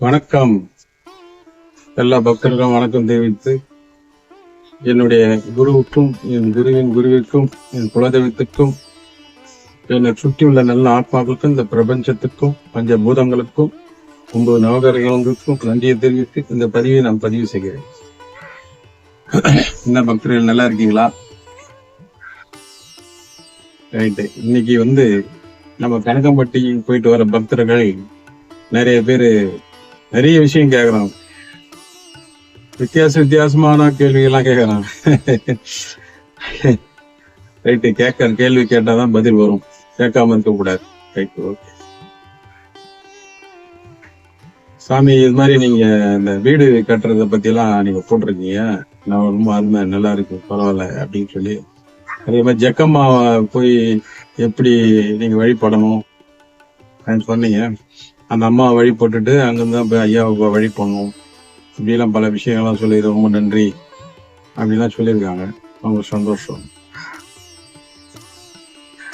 வணக்கம். எல்லா பக்தர்களும் வணக்கம் தெரிவித்து, என்னுடைய குருவுக்கும், என் குருவின் குருவிற்கும், என் குலதெய்வத்துக்கும், என்னை சுற்றியுள்ள நல்ல ஆத்மாக்களுக்கும், இந்த பிரபஞ்சத்துக்கும், பஞ்சபூதங்களுக்கும், 9 நவகிரகங்களுக்கும் நன்றியை தெரிவித்து இந்த பதிவை நான் பதிவு செய்கிறேன். என்ன பக்தர்கள் நல்லா இருக்கீங்களா? ரைட்டு. இன்னைக்கு நம்ம கனகம்பட்டி போயிட்டு வர பக்தர்கள் நிறைய பேர் நிறைய விஷயம் கேட்குறாங்க. வித்தியாசமான கேள்விகள்லாம் கேட்குறாங்க. ரைட்டு. கேள்வி கேட்டாதான் பதில் வரும், கேட்காம இருக்கக்கூடாது. Right, okay. சாமி, இது மாதிரி நீங்க இந்த வீடு கட்டுறத பத்தி எல்லாம் நீங்க போட்டிருக்கீங்க, நான் ரொம்ப அருமை, நல்லா இருக்கு, பரவாயில்ல அப்படின்னு சொல்லி. அதே மாதிரி ஜக்கம்மாவை போய் எப்படி நீங்க வழிபடணும் சொன்னீங்க. அந்த அம்மா வழிபட்டுட்டு அங்கிருந்து தான் போய் ஐயாவை வழி பண்ணணும், இப்படிலாம் பல விஷயங்கள்லாம் சொல்லி ரொம்ப நன்றி அப்படிலாம் சொல்லியிருக்காங்க. ரொம்ப சந்தோஷம்.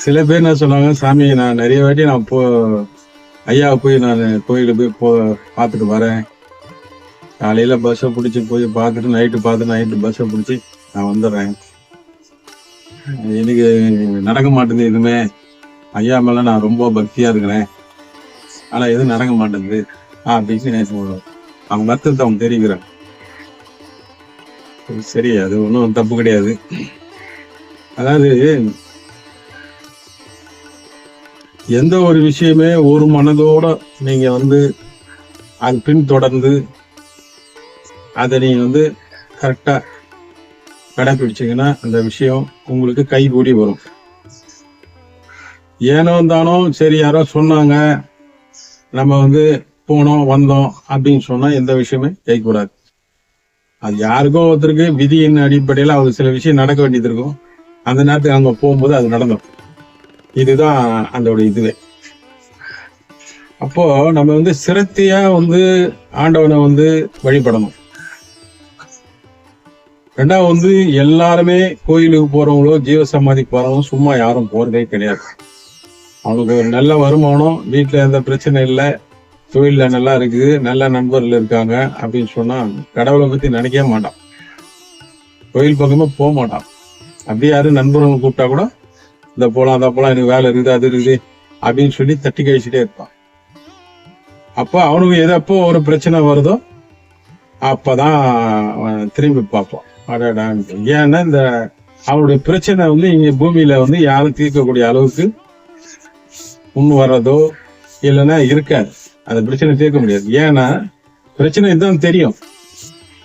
சில பேர் என்ன சொன்னாங்க, சாமி நான் நிறைய வாட்டி நான் ஐயாவை போய் நான் கோயிலுக்கு போய் பார்த்துட்டு வரேன், காலையில பஸ்ஸை பிடிச்சி போய் பார்த்துட்டு நைட்டு பஸ்ஸை பிடிச்சி நான் வந்துடுறேன், எனக்கு நடக்க மாட்டேங்குது எதுவுமே, ஐயா மேல நான் ரொம்ப பக்தியா இருக்கிறேன், ஆனா எதுவும் நடக்க மாட்டேங்குது அப்படின்னு அவங்க வருத்தத்தை அவங்க தெரிவிக்கிறாங்க. சரி, அது ஒன்றும் தப்பு கிடையாது. அதாவது எந்த ஒரு விஷயமே ஒரு மனதோட நீங்க அது பின்தொடர்ந்து அதை நீங்க கரெக்டா கடைபிடிச்சீங்கன்னா அந்த விஷயம் உங்களுக்கு கைகூடி வரும். ஏனோ தானோ சரி யாரோ சொன்னாங்க நம்ம போனோம் வந்தோம் அப்படின்னு சொன்னா எந்த விஷயமே கைகூடாது. அது யாருக்கோ ஒருத்தருக்கு விதியின் அடிப்படையில் அவர் சில விஷயம் நடக்க வேண்டியது இருக்கும், அந்த நேரத்துக்கு அவங்க போகும்போது அது நடந்தோம். இதுதான் அதோட இதுவே. அப்போ நம்ம சிரத்தையா ஆண்டவனை வழிபடணும். ரெண்டாவது எல்லாருமே கோயிலுக்கு போறவங்களோ ஜீவசமாதிக்கு போறவங்க சும்மா யாரும் போறதே கிடையாது. அவங்களுக்கு ஒரு நல்ல வருமானம், வீட்டுல எந்த பிரச்சனை இல்லை, தொழில நல்லா இருக்குது, நல்ல நண்பர்கள் இருக்காங்க அப்படின்னு சொன்னா கடவுளை பத்தி நினைக்கவே மாட்டான், கோயில் பக்கமே போக மாட்டான். அப்படியே யாரும் நண்பர்கள் கூப்பிட்டா கூட இந்த போலாம் அந்த போலாம், எனக்கு வேலை இருக்குது அது இருக்குது அப்படின்னு சொல்லி தட்டி கழிச்சுட்டே இருப்பான். அப்போ அவனுக்கு எதப்போ ஒரு பிரச்சனை வருதோ அப்பதான் திரும்பி பார்ப்பான். ஏன்னா இந்த அவனுடைய பிரச்சனை இங்க பூமியில யாரும் தீர்க்கக்கூடிய அளவுக்கு முன் வர்றதோ இல்லைன்னா இருக்காது. அந்த பிரச்சனை தீர்க்க முடியாது. ஏன்னா பிரச்சனை இதுதான் தெரியும்,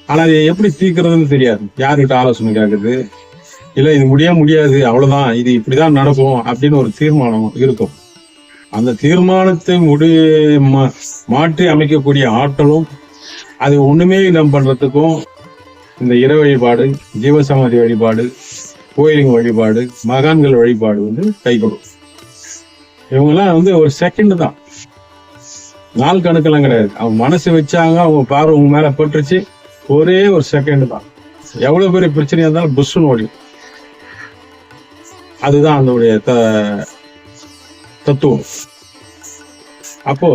ஆனா அதை எப்படி தீர்க்கறதுன்னு தெரியாது. யாருக்கிட்ட ஆலோசனை கேட்குறது இல்ல, இது முடியாது, அவ்வளவுதான், இது இப்படிதான் நடக்கும் அப்படின்னு ஒரு தீர்மானம் இருக்கும். அந்த தீர்மானத்தை மாற்றி அமைக்கக்கூடிய ஆற்றலும் அது ஒண்ணுமே நம்ம பண்றதுக்கும் இந்த இற வழிபாடு, ஜீவசமாதி வழிபாடு, கோயிலுங்க வழிபாடு, மகான்கள் வழிபாடு கை கொடுக்கும். இவங்கெல்லாம் ஒரு செகண்ட் தான், நாள் கணக்கெல்லாம் கிடையாது. அவங்க மனசு வச்சாங்க, அவங்க பார்வை உங்க மேல பட்டுருச்சு, ஒரே ஒரு செகண்ட் தான். எவ்வளவு பெரிய பிரச்சனையா இருந்தாலும் புஷ்ன்னு ஓடி. அதுதான் அதனுடைய தத்துவம். அப்போ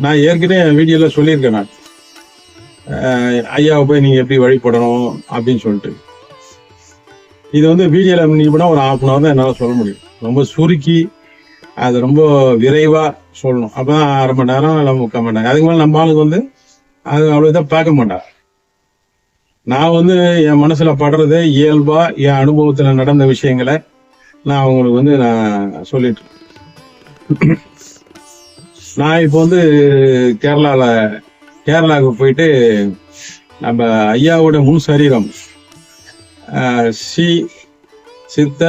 நான் ஏற்கனவே வீடியோல சொல்லியிருக்கேன், நான் ஐயாவை போய் நீங்க எப்படி வழிபடணும் அப்படின்னு சொல்லிட்டு. இது வீடியோல நீங்க பண்ணா ஒரு 1/2 தான் என்னால சொல்ல முடியும். ரொம்ப சுருக்கி அது ரொம்ப விரைவா சொல்லணும். அப்பதான் 1/2 மணி நேரம் இல்லை 3/4 மணி நேரம். அதுக்கு மேலே நம்ம ஆளுக்கு அது அவ்வளவுதான் பார்க்க மாட்டாங்க. நான் என் மனசுல படுறதே இயல்பா என் அனுபவத்துல நடந்த விஷயங்களை நான் அவங்களுக்கு நான் சொல்லிட்டு. நான் இப்போ கேரளாவுக்கு போயிட்டு நம்ம ஐயாவோட முன் சரீரம் சித்த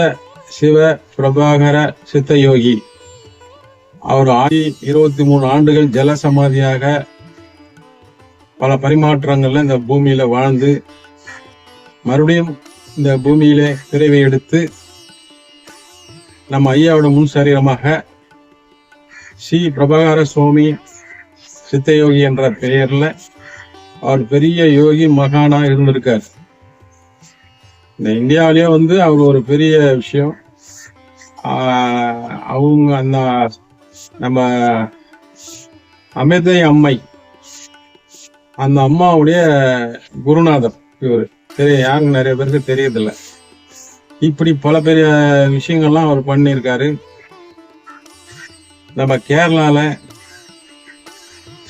சிவ பிரபாகர சித்த யோகி, அவர் 23 ஆண்டுகள் ஜல சமாதியாக பல பரிமாற்றங்கள்ல இந்த பூமியில வாழ்ந்து மறுபடியும் இந்த பூமியிலே பிறவி எடுத்து நம்ம ஐயாவோட முன் சரீரமாக ஸ்ரீ பிரபாகர சுவாமி சித்தயோகி என்ற பெயர்ல அவர் பெரிய யோகி மகானா இருந்திருக்கார். இந்த இந்தியாவிலேயே அவர் ஒரு பெரிய விஷயம். அவங்க அந்த நம்ம அமிர்தை அம்மை அந்த அம்மாவுடைய குருநாதர் இவர். யாருன்னு நிறைய பேருக்கு தெரியறதில்ல. இப்படி பல பெரிய விஷயங்கள்லாம் அவர் பண்ணியிருக்காரு. நம்ம கேரளால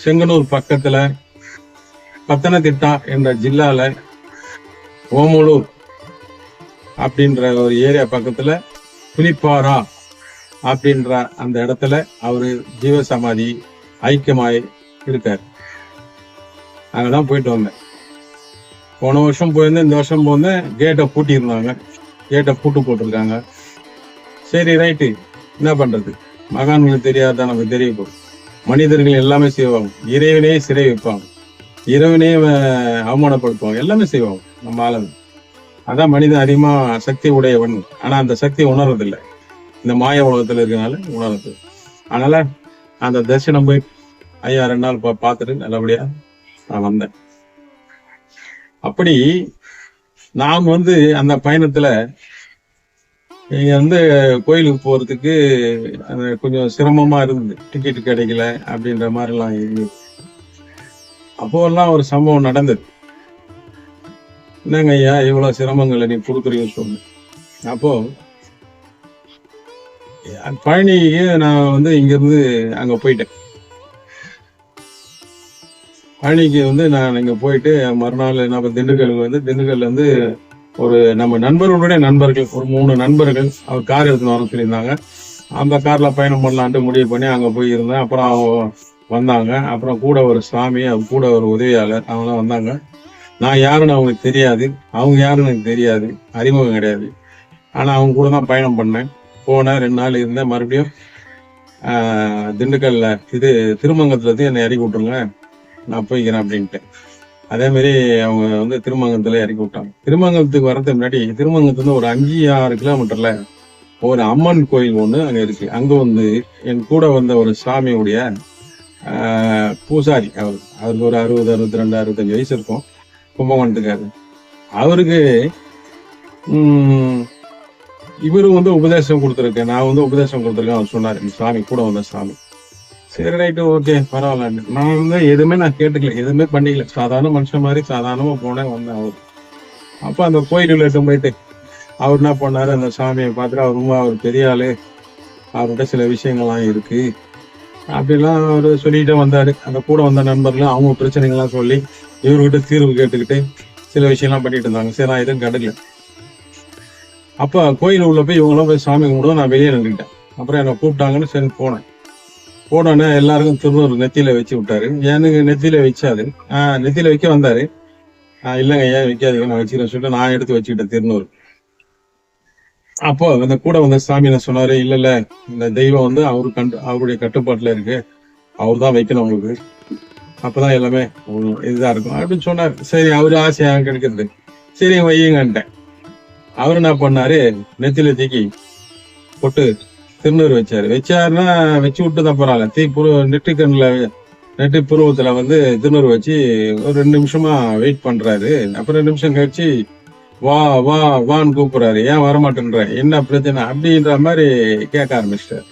செங்கனூர் பக்கத்துல பத்தனதிட்டா என்ற ஜில்லால ஓமலூர் அப்படின்ற ஒரு ஏரியா பக்கத்துல புலிப்பாரா அப்படின்ற அந்த இடத்துல அவரு ஜீவசமாதி ஐக்கியமாய் இருக்காரு. அங்கதான் போயிட்டு வந்தேன். போன வருஷம் போயிருந்தேன், இந்த வருஷம் போயிருந்தேன். கேட்டை பூட்டியிருந்தாங்க, கேட்டை பூட்டு போட்டிருக்காங்க. சரி ரைட்டு, என்ன பண்றது, மகான்களுக்கு தெரியாதான் நமக்கு தெரிய போகும். மனிதர்கள் எல்லாமே செய்வாங்க, இறைவனே சிறை வைப்பாங்க, இறைவனே அவமானப்படுத்துவாங்க, எல்லாமே செய்வாங்க நம்ம ஆளுங்க. அதான் மனிதன் அதிகமா சக்தி உடையவன். ஆனா அந்த சக்தி உணர்றதில்லை, இந்த மாய உலகத்துல இருக்கனால உணர்றது. அதனால அந்த தரிசனம் போய் ஐயா 2 நாள் பார்த்துட்டு நல்லபடியா நான் வந்தேன். அப்படி நாம் அந்த பயணத்துல இங்க கோயிலுக்கு போறதுக்கு கொஞ்சம் சிரமமா இருந்தது. டிக்கெட் கிடைக்கல அப்படின்ற மாதிரி எல்லாம் இருந்தது. அப்போ எல்லாம் ஒரு சம்பவம் நடந்தது. என்னங்க ஐயா இவ்வளவு சிரமங்களை நீ கொடுக்குறீங்கன்னு சொன்ன. அப்போ பழனிக்கு நான் இங்க இருந்து அங்க போயிட்டேன். பழனிக்கு நான் இங்க போயிட்டு மறுநாள் நம்ம திண்டுக்கல் ஒரு நம்ம நண்பர்களுடைய நண்பர்கள், ஒரு 3 நண்பர்கள் அவர் கார் எடுத்துன்னு வர சொல்லியிருந்தாங்க. அந்த கார்ல பயணம் பண்ணலான்ட்டு முடிவு பண்ணி அங்க போய் இருந்தேன். அப்புறம் அவங்க வந்தாங்க. அப்புறம் கூட ஒரு சாமி, அவர் கூட ஒரு உதவியாளர், அவங்களாம் வந்தாங்க. நான் யாருன்னு அவங்களுக்கு தெரியாது, அவங்க யாருன்னு எனக்கு தெரியாது, அறிமுகம் கிடையாது. ஆனா அவங்க கூட தான் பயணம் பண்ணேன். போனேன், 2 நாள் இருந்தேன். மறுபடியும் திண்டுக்கல்ல திருமங்கலத்துல என்னை இறக்கி விட்டுருங்க, நான் போய்க்கிறேன் அப்படின்ட்டு. அதே மாதிரி அவங்க திருமங்கலத்துல இறக்கி விட்டாங்க. திருமங்கலத்துக்கு வர்றதுக்கு முன்னாடி திருமங்கலத்துல ஒரு 5-6 கிலோமீட்டர்ல ஒரு அம்மன் கோயில் ஒண்ணு அங்க இருக்கு. அங்க என் கூட வந்த ஒரு சாமியுடைய பூசாரி, அவருக்கு ஒரு 60, 62, 65 வயசு இருக்கும், கும்பகோணத்துக்காரு. அவருக்கு இவரு உபதேசம் கொடுத்துருக்கேன், நான் உபதேசம் கொடுத்துருக்கேன் அவர் சொன்னாரு, இந்த சாமி கூட வந்த சாமி. சரி ரைட்டு, ஓகே பரவாயில்ல. நான் எதுவுமே நான் கேட்டுக்கல, எதுவுமே பண்ணிக்கல, சாதாரண மனுஷன் மாதிரி சாதாரணமா போனேன் வந்தேன். அவர் அப்ப அந்த கோயிலுக்கு போயிட்டு அவர் என்ன பண்ணாரு, அந்த சாமியை பார்த்துட்டு அவர் பெரிய ஆளு, அவர்கிட்ட சில விஷயங்கள்லாம் இருக்கு அப்படிலாம் அவரு சொல்லிட்டே வந்தாரு. அந்த கூட வந்த நண்பர்களும் அவங்க பிரச்சனைகள்லாம் சொல்லி இவர்கிட்ட தீர்வு கேட்டுக்கிட்டு சில விஷயம்லாம் பண்ணிட்டு இருந்தாங்க. சரி, நான் எதுவும் கிடைக்கல. அப்ப கோயில் உள்ள போய் இவங்களாம் போய் சாமி கும்பிடுவோம், நான் வெளியே நின்றுக்கிட்டேன். அப்புறம் என்னை கூப்பிட்டாங்கன்னு சரி போனேன். போனோடனே எல்லாருக்கும் திருநூறு நெத்தியில வச்சு விட்டாரு. எனக்கு நெத்தியில வச்சாது, நெத்தியில வைக்க வந்தாரு. இல்லைங்க ஏன் வைக்காதீங்க, நான் வச்சுக்கிறேன் சொல்லிட்டு நான் எடுத்து வச்சுக்கிட்டேன் திருநூறு. அப்போ அந்த கூட வந்த சாமி என்ன சொன்னாரு, இல்ல இந்த தெய்வம் அவருடைய கட்டுப்பாட்டுல இருக்கு, அவர் தான் வைக்கணும் உங்களுக்கு, அப்பதான் எல்லாமே இதுதான் இருக்கும் அப்படின்னு சொன்னாரு. சரி, அவரு ஆசையாக கிடைக்கிறது, சரி வையுங்கன்ட்டேன். அவரு என்ன பண்ணாரு, நெத்தியில தூக்கி போட்டு திருநூறு வச்சாருன்னா வச்சு விட்டுதான் பரவாயில்ல. நெட்டு புருவத்துல திருநூறு வச்சு ஒரு 2 நிமிஷமா வெயிட் பண்றாரு. அப்புறம் 2 நிமிஷம் கழிச்சு வா வா வான்னு கூப்பிடுறாரு. ஏன் வரமாட்டேன்ற, என்ன பிரச்சனை அப்படின்ற மாதிரி கேட்க ஆரம்பிச்சிட்டாரு.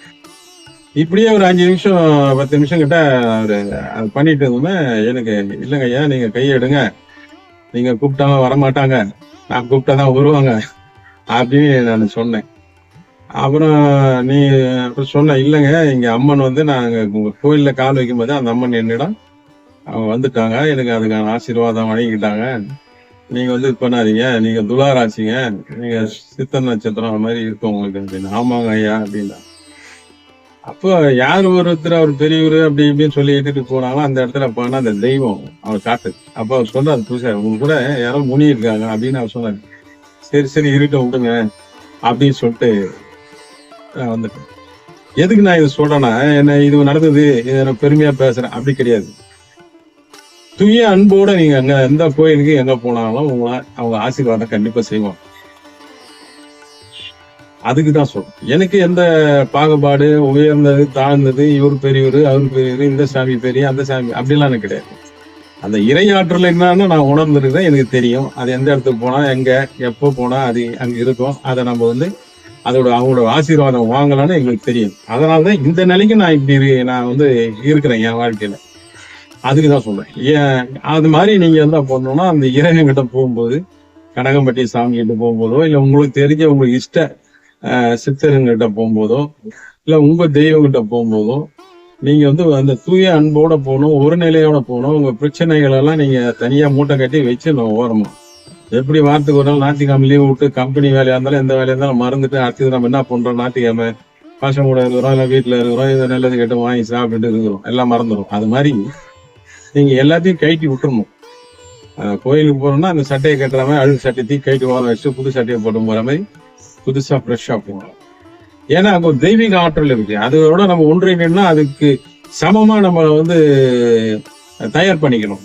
இப்படியே ஒரு 5 நிமிஷம் 10 நிமிஷம் கிட்ட அவரு அது பண்ணிட்டு இருந்தோமே. எனக்கு இல்லைங்க ஐயா, நீங்க கையெடுங்க, நீங்க கூப்பிட்டாங்க வரமாட்டாங்க, நான் கூப்பிட்டாதான் வருவாங்க அப்படின்னு நான் சொன்னேன். அப்புறம் நீ அப்புறம் சொன்ன, இல்லைங்க இங்க அம்மன் நாங்க உங்க கோயில்ல கால் வைக்கும் போது அந்த அம்மன் என்னிடம் அவங்க வந்துட்டாங்க, எனக்கு அதுக்கான ஆசீர்வாதம் வழங்கிக்கிட்டாங்க. நீங்க இது பண்ணாதீங்க, நீங்க துளாராசிங்க, நீங்க சித்த நட்சத்திரம் மாதிரி இருக்கும் உங்களுக்கு அப்படின்னு. ஆமாங்க ஐயா அப்படின்னா. அப்போ யார் ஒருத்தர் அவர் பெரியவர் அப்படி இப்படின்னு சொல்லி இட்டுட்டு போனாங்களோ அந்த இடத்துல போனா அந்த தெய்வம் அவர் காட்டுது. அப்ப அவர் சொன்னார், புதுசா உங்க கூட யாரோ முனி இருக்காங்க அப்படின்னு அவர் சொன்னாரு. சரி இருக்க விடுங்க அப்படின்னு சொல்லிட்டு நான் வந்துட்டேன். எதுக்கு நான் இது சொல்றேன்னா, என்ன இது நடந்தது, இதை நான் பெருமையா பேசுறேன் அப்படி கிடையாது. தூய அன்போட நீங்க அங்க எந்த கோயிலுக்கு எங்க போனாலும் அவங்க ஆசீர்வாதம் கண்டிப்பா செய்வாங்க. அதுக்குதான் சொல்றேன். எனக்கு எந்த பாகுபாடு, உயர்ந்தது தாழ்ந்தது, இவர் பெரியவர் அவர் பெரியவர், இந்த சாமி பெரிய அந்த சாமி அப்படிலாம் எனக்கு கிடையாது. அந்த இறையாற்றல் என்னன்னு நான் உணர்ந்துருக்கேன், எனக்கு தெரியும். அது எந்த இடத்துக்கு போனா எங்க எப்போ போனா அது அங்க இருக்கும். அதை நம்ம அவங்களோட ஆசீர்வாதம் வாங்கலாம்னு எங்களுக்கு தெரியும். அதனாலதான் இந்த நிலைக்கு நான் இப்படி நான் இருக்கிறேன் என் வாழ்க்கையில. அதுக்குதான் சொல்றேன். ஏன் அது மாதிரி நீங்க என்ன பண்ணணும்னா, அந்த இறைவன் கிட்ட போகும்போது, கனகம்பட்டி சாமி கிட்ட போகும்போதோ, இல்ல உங்களுக்கு தெரிஞ்ச உங்களுக்கு இஷ்ட சித்தருங்கிட்ட போகும்போதோ, இல்ல உங்க தெய்வம் கிட்ட போகும்போதோ, நீங்க அந்த தூய அன்போட போகணும், ஒரு நிலையோட போகணும். உங்க பிரச்சனைகள் எல்லாம் நீங்க தனியா மூட்டை கட்டி வச்சு ஓரணும். எப்படி வாரத்துக்கு ஒரு நாள் ஞாயிற்றுக்கிழமை லீவ் விட்டு கம்பெனி வேலையா இருந்தாலும் எந்த வேலையா இருந்தாலும் மறந்துட்டு அடுத்தது நம்ம என்ன பண்றோம், ஞாயிற்றுக்கிழமை பசங்க கூட இருக்கிறோம், இல்ல வீட்டுல இருக்கிறோம், இது நல்லது கெட்டு வாங்கி சாப்பிட்டுட்டு இருக்கிறோம், எல்லாம் மறந்துடும். அது மாதிரி நீங்க எல்லாத்தையும் கைட்டி விட்டுறணும். கோயிலுக்கு போறோம்னா அந்த சட்டையை கட்டுற மாதிரி அழுகு சட்டையை கைட்டு ஓரம் வச்சு புது சட்டையை போட்டு போற மாதிரி புதுசா ஃப்ரெஷ்ஷா போகணும். ஏன்னா அங்க ஒரு தெய்வீக ஆற்றல் இருக்கு. அதோட நம்ம ஒன்றிணைன்னா அதுக்கு சமமா நம்ம தயார் பண்ணிக்கணும்.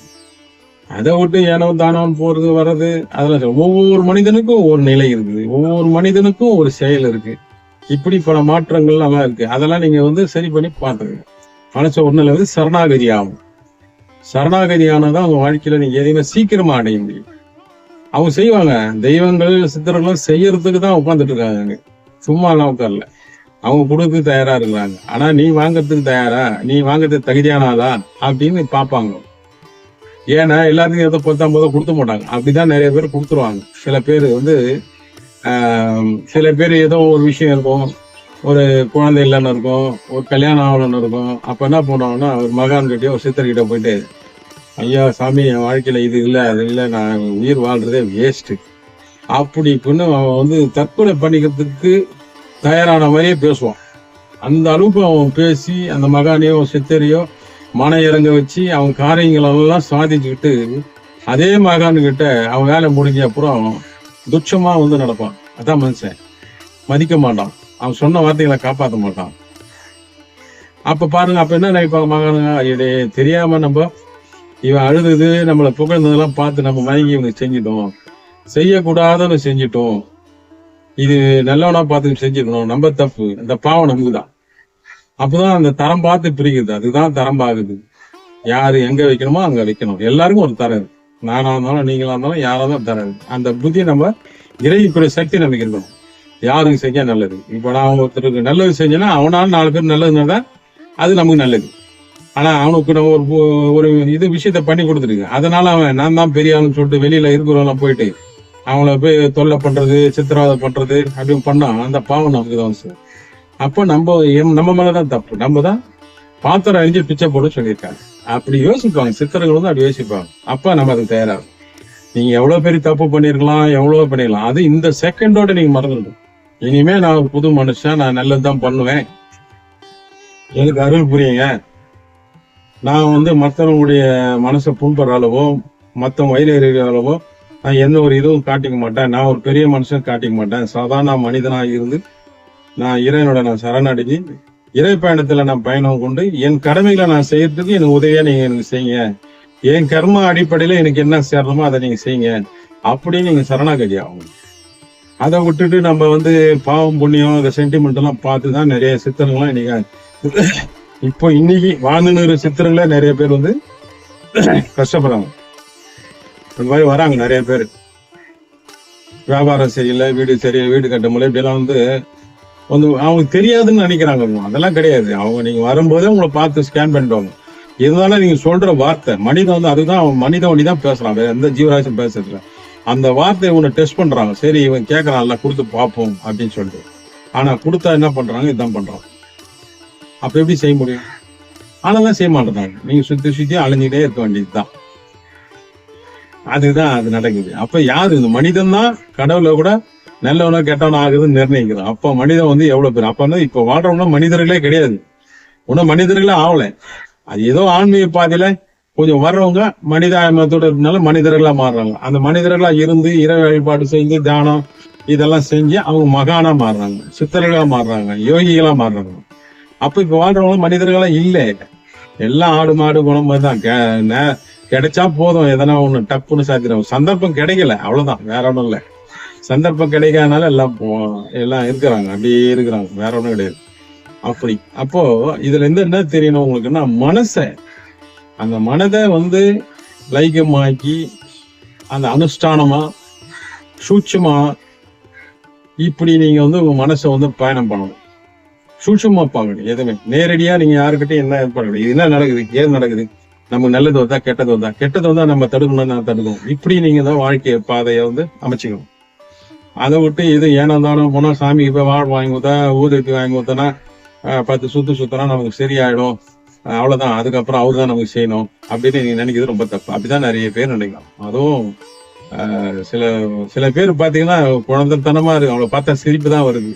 அதை விட்டு ஏனோ தானோன்னு போறது வர்றது அதெல்லாம் ஒவ்வொரு மனிதனுக்கும் ஒரு நிலை இருக்குது, ஒவ்வொரு மனிதனுக்கும் ஒரு செயல் இருக்கு. இப்படி பல மாற்றங்கள் எல்லாம் இருக்கு. அதெல்லாம் நீங்க சரி பண்ணி பார்த்துக்கணும். மனசு ஒரு நிலை சரணாகதி ஆகும். சரணாகதி ஆனதான் அவங்க வாழ்க்கையில நீங்க எதையுமே சீக்கிரமா அடைய முடியும். அவங்க செய்வாங்க, தெய்வங்கள் சித்தர்களும் செய்யறதுக்கு தான் உட்காந்துட்டு இருக்காங்க, சும்மா எல்லாம் உட்கார்ல. அவங்க கொடுத்து தயாரா இருக்கிறாங்க. ஆனா நீ வாங்கறதுக்கு தயாரா, நீ வாங்கறதுக்கு தகுதியானாதா அப்படின்னு பார்ப்பாங்க. ஏன்னா எல்லாத்துக்கும் எதோ 19 கொடுக்க மாட்டாங்க. அப்படிதான் நிறைய பேர் கொடுத்துருவாங்க. சில பேர் ஏதோ ஒரு விஷயம் இருக்கும், ஒரு குழந்தை இல்லைன்னு இருக்கும், ஒரு கல்யாணம் ஆகலன்னு இருக்கும். அப்ப என்ன பண்ணுவாங்கன்னா ஒரு மகான் கிட்டயோ ஒரு சித்தர்கிட்ட போயிட்டு, ஐயா சாமி என் வாழ்க்கையில இது இல்லை அது இல்லை, நான் உயிர் வாழ்றதே வேஸ்ட் அப்படி இப்படின்னு அவன் தற்கொலை பண்ணிக்கிறதுக்கு தயாரான மாதிரியே பேசுவான். அந்த அளவுக்கு அவன் பேசி அந்த மகானையோ சித்தரையோ மன இறங்க வச்சு அவன் காரியங்களெல்லாம் சாதிச்சுக்கிட்டு அதே மகான்கிட்ட அவன் வேலை முடிஞ்ச அப்புறம் துச்சமா நடப்பான். அதான் மனுஷன், மதிக்க மாட்டான், அவன் சொன்ன வார்த்தைகளை காப்பாற்ற மாட்டான். அப்ப பாருங்க, அப்ப என்ன நினைப்பாங்க மகானுங்க, இது தெரியாம இவன் அழுது நம்மளை புகழ்ந்ததெல்லாம் பார்த்து நம்ம மயங்கி இவங்க செஞ்சிட்டோம், செய்யக்கூடாதுன்னு செஞ்சிட்டோம், இது நல்லவனா பார்த்து செஞ்சிடணும், நம்ம தப்பு, இந்த பாவம் நமக்குதான். அப்பதான் அந்த தரம் பார்த்து பிரிக்குது. அதுதான் தரம் ஆகுது. யாரு எங்க வைக்கணுமோ அங்க வைக்கணும். எல்லாருக்கும் ஒரு தரம் இருக்கு. நானா இருந்தாலும் நீங்களா இருந்தாலும் யாராவது தரம் இருக்கு. அந்த புத்தி நம்ம இறைக்குரிய சக்தி நமக்கு இருக்கணும். யாருக்கு செஞ்சா நல்லது. இப்ப நான் ஒருத்தருக்கு நல்லது செஞ்சேன்னா அவனால 4 பேர் நல்லது நடந்தா அது நமக்கு நல்லது. ஆனா அவனுக்கு நம்ம ஒரு விஷயத்த பண்ணி கொடுத்துருக்கு, அதனால அவன் நான் தான் பெரிய ஆளுன்னு சொல்லிட்டு வெளியில இருக்கிறவங்க போயிட்டு அவங்கள போய் தொல்லை பண்றது, சித்திரவதை பண்றது அப்படின்னு பண்ணா அந்த பாவம் நமக்கு தான் சார். அப்போ நம்ம மேலதான் தப்பு. நம்ம தான் பாத்திரம் அழிஞ்சு பிச்சை போட சொல்லியிருக்காங்க. அப்படி யோசிப்பாங்க சித்தர்கள், அப்படி யோசிப்பாங்க. அப்ப நம்ம அதுக்கு தயாராகும். நீங்க எவ்வளவு பெரிய தப்பு பண்ணிருக்கலாம், எவ்வளவு பண்ணிடலாம், அது இந்த செகண்டோட நீங்க மறந்துடும். இனிமே நான் ஒரு புது மனுஷன், நான் நல்லதுதான் பண்ணுவேன், எனக்கு அருள் புரியுங்க, நான் மற்றவங்களுடைய மனசை புண்படுற அளவோ மற்ற வயிறு எறிகிற அளவோ நான் எந்த ஒரு இதுவும் காட்டிக்க மாட்டேன், நான் ஒரு பெரிய மனுஷன் காட்டிக்க மாட்டேன், சாதாரண மனிதனாக இருந்து நான் இறைவனோட நான் சரணடைஞ்சு இறை பயணத்துல நான் பயணம் கொண்டு என் கடமைகளை நான் செய்யறதுக்கு எனக்கு உதவியா நீங்க எனக்கு செய்யுங்க, என் கர்ம அடிப்படையில எனக்கு என்ன சேரணுமோ அதை நீங்க செய்யுங்க அப்படின்னு நீங்க சரணாகதி ஆகும். அதை விட்டுட்டு நம்ம பாவம் புண்ணியம் இந்த சென்டிமெண்ட் எல்லாம் பார்த்துதான் நிறைய சித்திரங்கள்லாம் இன்னைக்கு இப்போ இன்னைக்கு வாழ்ந்துன்னு சித்திரங்கள நிறைய பேர் கஷ்டப்படுறாங்க. இந்த மாதிரி வராங்க நிறைய பேர், வியாபாரம் சரியில்லை, வீடு கட்ட முடியல, இப்படிலாம் அவங்களுக்கு தெரியாதுன்னு நினைக்கிறாங்க. அதெல்லாம் கிடையாது. அவங்க நீங்க வரும்போதே உங்களை பார்த்து ஸ்கேன் பண்ணிடுவாங்க. இருந்தாலும் நீங்க சொல்ற வார்த்தை மனிதன் அதுதான், அவன் மனித ஒண்டி பேசுறான், வேற எந்த ஜீவராசியும் பேசுறதுல. அந்த வார்த்தையை உன்னை டெஸ்ட் பண்றாங்க. சரி இவன் கேட்கறான்ல, கொடுத்து பார்ப்போம் அப்படின்னு சொல்லிட்டு. ஆனா கொடுத்தா என்ன பண்றாங்க, இதுதான் பண்றாங்க. அப்ப எப்படி செய்ய முடியும்? ஆனாதான் செய்ய மாட்டேறாங்க. நீங்க சுத்தி அலைஞ்சிட்டே இருக்க வேண்டியதுதான். அதுதான் அது நடக்குது. அப்ப யாரு இந்த மனிதன் தான் கடவுளை கூட நல்லவனோ கெட்டவனோ ஆகுதுன்னு நிர்ணயிக்கிறான். அப்ப மனிதன் எவ்வளவு பேர் அப்ப இப்ப வாழ்றவங்க மனிதர்களே கிடையாது, ஒன்னும் மனிதர்களே ஆகல. அது ஏதோ ஆன்மீக பாதையில கொஞ்சம் வர்றவங்க மனிதாயமத்தோட இருந்தாலும் மனிதர்களா மாறுறாங்க. அந்த மனிதர்களா இருந்து இறை வழிபாடு செஞ்சு தியானம் இதெல்லாம் செஞ்சு அவங்க மகானா மாறுறாங்க, சித்தர்களா மாறுறாங்க, யோகிகளா மாறுறாங்க. அப்ப இப்ப வாழ்றவங்க மனிதர்களா இல்லை, எல்லாம் ஆடு மாடு குணம் தான். கிடைச்சா போதும், எதனா ஒண்ணு டப்புன்னு சாத்திரம். சந்தர்ப்பம் கிடைக்கல, அவ்வளவுதான், வேற ஒண்ணும் இல்லை. சந்தர்ப்பம் கிடைக்காதனால எல்லாம் இருக்கிறாங்க, அப்படியே இருக்கிறாங்க, வேற ஒண்ணும் கிடையாது. அப்படி அப்போ இதுல இருந்து என்ன தெரியணும் உங்களுக்குன்னா, அந்த மனதை லைகமாக்கி அந்த அனுஷ்டானமா சூட்சமா இப்படி நீங்க உங்க மனசை பயணம் பண்ணணும். சூட்சமா பாக்கணும். எதுவுமே நேரடியா நீங்க யாருக்கிட்டையும் என்ன பண்ண, இது என்ன நடக்குது, ஏது நடக்குது, நமக்கு நல்லது வந்தா கெட்டது வந்தா நம்ம தடுக்கணும்னு நான் தடுக்கணும். இப்படி நீங்க தான் வாழ்க்கை பாதையை வந்து அமைச்சுக்கணும். அதை விட்டு இது ஏன்னா தானோ போனா சாமிக்கு போய் வாழ் வாங்கி கொடுத்தா ஊதுக்கு வாங்கி கொடுத்தோன்னா 10 சுத்தனா நமக்கு சரியாயிடும், அவ்வளவுதான், அதுக்கப்புறம் அவரு தான் நமக்கு செய்யணும் அப்படின்னு நீங்க நினைக்கிறது ரொம்ப தப்பு. அப்படிதான் நிறைய பேர் நினைக்கலாம். அதுவும் சில சில பேர் பாத்தீங்கன்னா குழந்தைத்தனமா இருக்கு, அவங்கள பார்த்தா சிரிப்பு தான் வருது.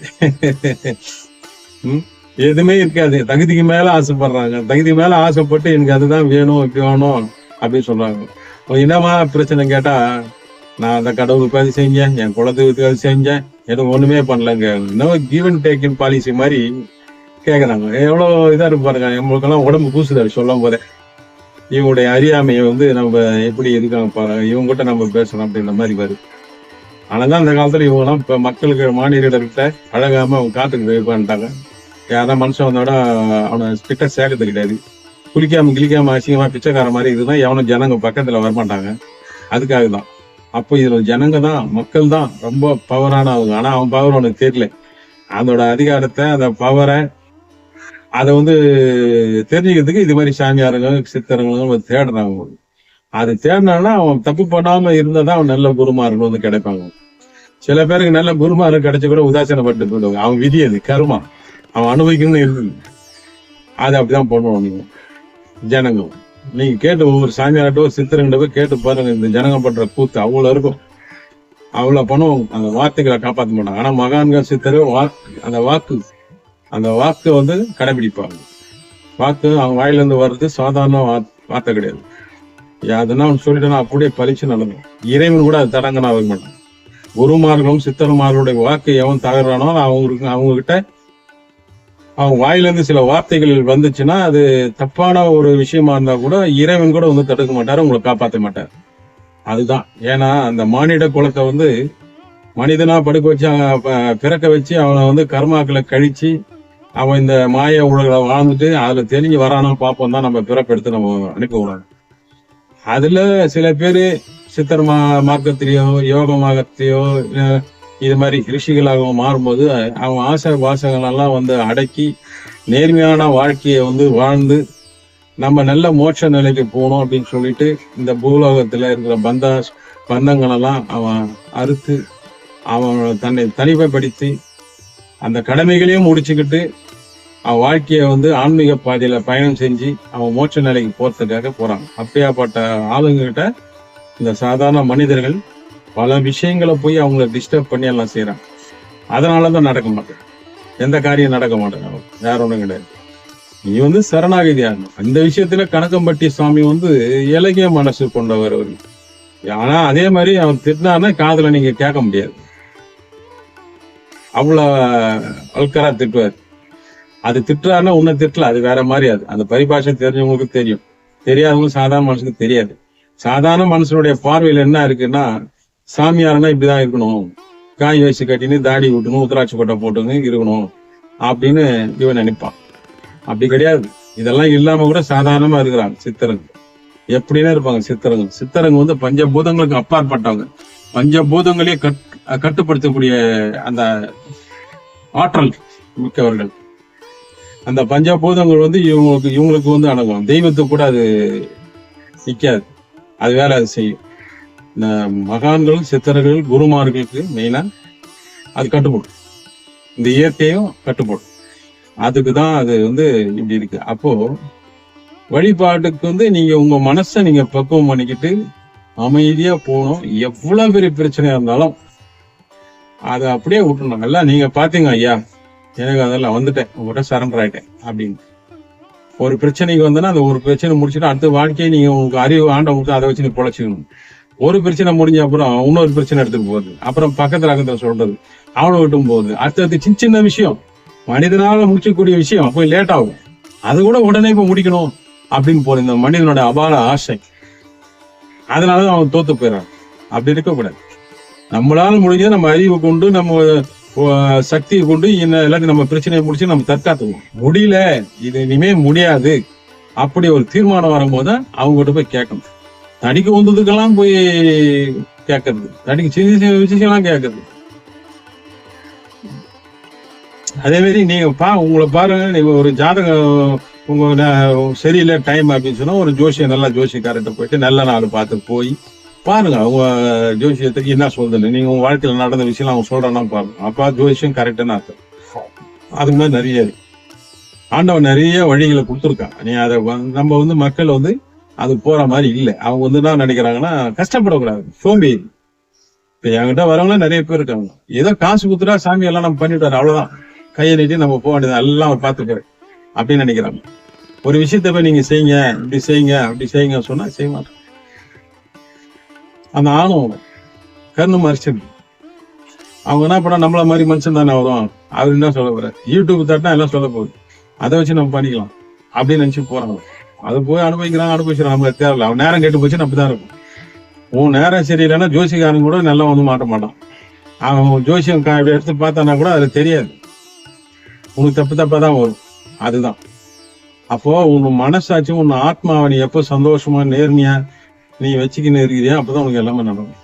எதுவுமே இருக்காது, தகுதிக்கு மேல ஆசைப்படுறாங்க. தகுதிக்கு மேல ஆசைப்பட்டு எனக்கு அதுதான் வேணும் இப்படி வேணும் அப்படின்னு சொல்றாங்க. என்னமா பிரச்சனை கேட்டா, நான் அந்த கடவுளுக்கு அது செஞ்சேன், என் குலத்துக்கு அது செஞ்சேன், எதுவும் ஒண்ணுமே பண்ணலங்க. இன்னும் கிவன் டேக்கின் பாலிசி மாதிரி கேக்குறாங்க. எவ்வளவு இதா இருக்கு பாருங்க. நம்மளுக்கெல்லாம் உடம்பு கூசுது அப்படி சொல்லும் போதே. இவங்களுடைய அறியாமையை வந்து நம்ம எப்படி இருக்காங்க பாருங்க, இவங்ககிட்ட நம்ம பேசணும் அப்படின்ற மாதிரி வருது. ஆனாதான் அந்த காலத்துல இவங்கெல்லாம் இப்ப மக்களுக்கு மாநிலர்கிட்ட அழகாம அவங்க காத்துக்கு போயிருப்பான்ட்டாங்க. யாராவது மனுஷன் வந்தோட அவனை ஸ்ட்ரிக்டா சேர்க்கறது கிடையாது. கிளிக்காம அசிங்கமா பிச்சைக்கார மாதிரி இதுதான் எவனும் ஜனங்க பக்கத்துல வரமாட்டாங்க. அதுக்காக தான். அப்போ இதுல ஜனங்க தான், மக்கள் தான் ரொம்ப பவரான அவங்க. ஆனா அவன் பவர் அவனுக்கு தெரியல. அதோட அதிகாரத்தை, அந்த பவரை, அதை வந்து தெரிஞ்சுக்கிறதுக்கு இது மாதிரி சாமியாருங்க சித்தருங்க தேடுறாங்க. அது தேடினான்னா அவன் தப்பு பண்ணாம இருந்தாதான் அவன் நல்ல குருமார்கள் வந்து கிடைப்பாங்க. சில பேருக்கு நல்ல குருமார்கள் கிடைச்ச கூட உதாசீனப்பட்டு போயிடுவாங்க. அவன் விதி, அது கருமா, அவன் அனுபவிக்கணும்னு இருக்குது. அது அப்படிதான் பண்ணுவோம். நீங்க ஜனங்க நீங்க கேட்டு ஒவ்வொரு சாமியார்கிட்ட ஒரு சித்தருங்கிட்ட போய் கேட்டு பாருங்க, இந்த ஜனங்க பண்ற கூத்து அவ்வளவு இருக்கும், அவ்வளவு பண்ணுவோம். அந்த வார்த்தைகளை காப்பாற்ற மாட்டாங்க. ஆனா மகான்கள் சித்தர் அந்த வாக்கு வந்து கடைபிடிப்பாங்க. வாக்கு அவங்க வாயில இருந்து வர்றது சாதாரண வார்த்தை கிடையாது. யாருன்னா அவன் சொல்லிட்டேன்னா அப்படியே பழிச்சு நடக்கும். இறைவன் கூட அது தடங்கனா ஆக மாட்டான். குருமார்களும் சித்தர்மார்களுடைய வாக்கு எவன் தகரானோ அவங்க கிட்ட அவங்க வாயிலிருந்து சில வார்த்தைகள் வந்துச்சுன்னா அது தப்பான ஒரு விஷயமா இருந்தா கூட இறைவன் கூட வந்து தடுக்க மாட்டாரு, உங்களை காப்பாற்ற மாட்டார். அதுதான். ஏன்னா அந்த மானிட குலத்தை வந்து மனிதனா படுக்க வச்சு பிறக்க வச்சு அவனை வந்து கர்மாக்களை கழிச்சு அவன் இந்த மாய உலகளை வாழ்ந்துட்டு அதுல தெரிஞ்சு வரானா பார்ப்போம் தான் நம்ம பிறப்பெடுத்து நம்ம அனுப்பி விடணும். அதுல சில பேரு சித்தர் மார்க்கத்திலேயோ யோக மார்க்கத்தையோ இது மாதிரி ரிஷிகளாகவும் மாறும்போது அவன் ஆசை வாசகங்கள் எல்லாம் வந்து அடக்கி நேர்மையான வாழ்க்கையை வந்து வாழ்ந்து நம்ம நல்ல மோட்ச நிலைக்கு போகணும் அப்படின்னு சொல்லிட்டு இந்த பூலோகத்துல இருக்கிற பந்தங்கள் எல்லாம் அவன் அறுத்து அவன் தன்னை தனிமைப்படுத்தி அந்த கடமைகளையும் முடிச்சுக்கிட்டு அவன் வாழ்க்கையை வந்து ஆன்மீக பாதையில பயணம் செஞ்சு அவன் மோட்ச நிலைக்கு போறதுக்காக போறான். அப்படியாப்பட்ட ஆளுங்க கிட்ட இந்த சாதாரண மனிதர்கள் பல விஷயங்களை போய் அவங்கள டிஸ்டர்ப் பண்ணி எல்லாம் செய்யறாங்க. அதனாலதான் நடக்க மாட்டேன், எந்த காரியம் நடக்க மாட்டேன். வேற ஒண்ணும் கிடையாது. நீ வந்து சரணாகதியாகணும். அந்த விஷயத்துல கணக்கம்பட்டி சுவாமி வந்து இலகிய மனசு கொண்டவர் அவரு. ஆனா அதே மாதிரி அவன் திட்டினான்னா காதுல நீங்க கேட்க முடியாது, அவ்வளவு அல்கரா திட்டுவார். அது திட்டுறாருன்னா உன்னை திட்டல, அது வேற மாதிரி. அது அந்த பரிபாஷை தெரிஞ்சவங்களுக்கு தெரியும், தெரியாதவங்களுக்கு சாதாரண மனுஷனுக்கு தெரியாது. சாதாரண மனுஷனுடைய பார்வையில என்ன இருக்குன்னா, சாமியாருன்னா இப்படிதான் இருக்கணும், காய் வயசு கட்டின்னு தாடி விட்டணும், உத்தராட்சி கொட்டை போட்டுன்னு இருக்கணும் அப்படின்னு இவன் நினைப்பான். அப்படி கிடையாது. இதெல்லாம் இல்லாம கூட சாதாரணமா இருக்கிறாங்க சித்தருங்க. எப்படின்னா இருப்பாங்க சித்தருங்க வந்து பஞ்சபூதங்களுக்கு அப்பாற்பட்டவங்க. பஞ்சபூதங்களையே கட்டுப்படுத்தக்கூடிய அந்த ஆற்றல் மிக்கவர்கள். அந்த பஞ்சபூதங்கள் வந்து இவங்களுக்கு வந்து அடங்கும். தெய்வத்துக்கு கூட அது நிக்காது, அது வேலை அது செய்யும். இந்த மகான்கள் சித்தர்கள் குருமார்களுக்கு மெயினா அது கட்டுப்படும், இந்த இயற்கையும் கட்டுப்படும். அதுக்குதான் அது வந்து இப்படி இருக்கு. அப்போ வழிபாட்டுக்கு வந்து நீங்க உங்க மனசை நீங்க பக்குவம் பண்ணிக்கிட்டு அமைதியா போகணும். எவ்வளவு பெரிய பிரச்சனையா இருந்தாலும் அதை அப்படியே விட்டுணும். எல்லாம் நீங்க பாத்தீங்க, ஐயா எனக்கு அதெல்லாம் வந்துட்டேன், உங்கள்கிட்ட சரண்டர் ஆயிட்டேன் அப்படின்னு. ஒரு பிரச்சனைக்கு வந்தோன்னா அந்த ஒரு பிரச்சனை முடிச்சுட்டு அடுத்த வாழ்க்கையை நீங்க உங்களுக்கு அறிவு ஆண்டவங்களுக்கு அதை வச்சு நீங்க பொழைச்சிக்கணும். ஒரு பிரச்சனை முடிஞ்ச அப்புறம் இன்னொரு பிரச்சனை எடுத்துட்டு போகுது, அப்புறம் பக்கத்துல சொல்றது, அவனை விட்டும் போகுது. அடுத்தது சின்ன சின்ன விஷயம் மனிதனால முடிச்சக்கூடிய விஷயம் போய் லேட் ஆகும், அது கூட உடனே இப்ப முடிக்கணும் அப்படின்னு போற இந்த மனிதனோட அபார ஆசை. அதனாலதான் அவன் தோத்து போயிடறான். அப்படி இருக்கக்கூடாது. நம்மளால முடிஞ்சது நம்ம அறிவை கொண்டு நம்ம சக்தியை கொண்டு எல்லாத்தையும் நம்ம பிரச்சனையை முடிச்சு நம்ம தற்காத்துவோம். முடியல, இது இனிமே முடியாது அப்படி ஒரு தீர்மானம் வரும்போது அவங்க கிட்ட போய் கேட்கணும். தடிக்கு வந்ததுக்கெல்லாம் போய் கேட்கறது, தடிக்கு சின்ன விஷயம்லாம் கேட்கறது. அதே மாதிரி நீங்க உங்களை பாருங்க, நீங்க ஒரு ஜாதகம் சரியில்லை டைம் அப்படின்னு சொன்னா ஒரு ஜோசியம் நல்லா ஜோசியக்காரர்கிட்ட போயிட்டு நல்ல நாள் பார்த்து போய் பாருங்க அவங்க ஜோசியத்துக்கு என்ன சொல்றது, நீங்க உங்க வாழ்க்கையில நடந்த விஷயம் அவங்க சொல்றேன்னா பாருங்க, அப்ப ஜோசியம் கரெக்டான அர்த்தம். அது மாதிரி நிறைய இருக்கு. ஆண்டவன் நிறைய வழிகளை கொடுத்துருக்கான். நீ அதை நம்ம மக்கள் அது போற மாதிரி இல்லை. அவங்க என்ன நினைக்கிறாங்கன்னா கஷ்டப்படக்கூடாது, சோம்பேறி. இப்ப என்கிட்ட வரவங்க நிறைய பேர் இருக்காங்க, ஏதோ காசு கொடுத்துட்டா சாமி எல்லாம் நம்ம பண்ணிட்டாரு, அவ்வளவுதான், கையை நீட்டி நம்ம போக வேண்டியது, எல்லாம் அவர் பார்த்துப்பாரு அப்படின்னு நினைக்கிறாங்க. ஒரு விஷயத்த போய் நீங்க செய்யுங்க, இப்படி செய்யுங்க அப்படி செய்யுங்க சொன்னா செய்ய மாட்டோம். அந்த ஆணவம் கண்ணு மறைச்சிருக்கு. அவங்க என்ன பண்ணா நம்மள மாதிரி மனுஷன் தானே வரும், அவர் என்ன சொல்ல போற, யூடியூப் தட்டினா எல்லாம் சொல்ல போகுது, அதை வச்சு நம்ம பண்ணிக்கலாம் அப்படின்னு நினைச்சு போறாங்க. அது போய் அனுபவிக்கிறாங்க, நம்மளுக்கு தேவையில்ல. அவன் நேரம் கெட்டு போச்சுன்னு அப்படிதான் இருக்கும். உன் நேரம் சரியில்லைன்னா ஜோசியக்காரன் கூட நல்லா மாட்ட மாட்டான். அவன் ஜோசியம் எடுத்து பார்த்தானா கூட அதுல தெரியாது, உனக்கு தப்பாதான் வரும். அதுதான் அப்போ உன் மனசாட்சி உன் ஆத்மாவை நீ எப்போ சந்தோஷமா நேர்மையா நீ வச்சுக்கின்னு இருக்கிறியா அப்பதான் உனக்கு எல்லாமே நடக்கும்.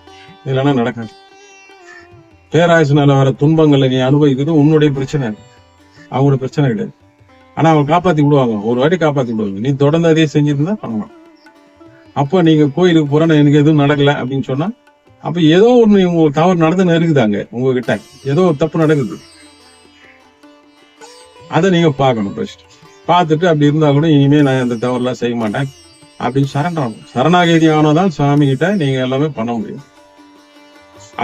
இல்லைன்னா நடக்காது. பேராசனால வர துன்பங்களை நீ அனுபவிக்கிறது உன்னுடைய பிரச்சனை, அவங்களோட பிரச்சனை கிடையாது. ஆனா அவங்க காப்பாத்தி விடுவாங்க, ஒரு வாட்டி காப்பாத்தி விடுவாங்க. நீ தொடர்ந்து அதே செஞ்சிருந்தா பண்ணலாம். அப்போ நீங்க கோயிலுக்கு போறேன்னா எனக்கு எதுவும் நடக்கல அப்படின்னு சொன்னா அப்ப ஏதோ ஒண்ணு உங்களுக்கு தவறு நடந்துன்னு இருக்குதாங்க, உங்ககிட்ட ஏதோ ஒரு தப்பு நடக்குது. அதை நீங்க பார்க்கணும். ஃபர்ஸ்ட் பார்த்துட்டு அப்படி இருந்தா கூட இனிமே நான் இந்த தவறுலாம் செய்ய மாட்டேன் அப்படின்னு சரணாகதி ஆனதான் சுவாமி கிட்ட நீங்க எல்லாமே பண்ண முடியும்.